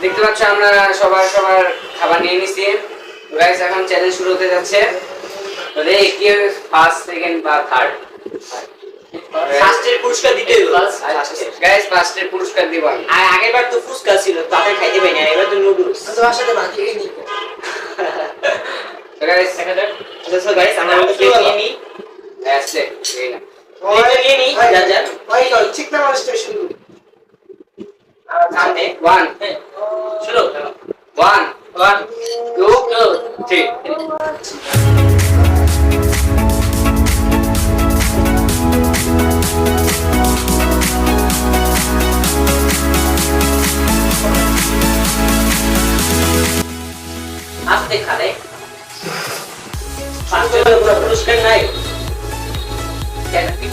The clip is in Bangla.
দেখতে পাচ্ছ আমরা সবার খাবার নিয়ে নিছি। গাইস এখন চ্যালেঞ্জ শুরু হতে যাচ্ছে। তো দেখি কে ফার্স্ট সেকেন্ড বা থার্ড। ফার্স্টের পুরস্কার দিতে হইব। গাইস ফার্স্টের পুরস্কার দিব আমি। আর আগেরবার তো ফুচকা ছিল, তাতে খাইতে পাই না, এবার তো নুডলস। তোমার সাথে বাকি নিব। তো গাইস দেখা যাক। আচ্ছা গাইস, আমরা প্লেট নিয়ে নিই। আছে এই না। প্লেট নিয়ে নিই। যা যা। ভাই ওই চিকনা মাছ স্টেশন। সামনে 1 শুরু। 1 1 2 3 3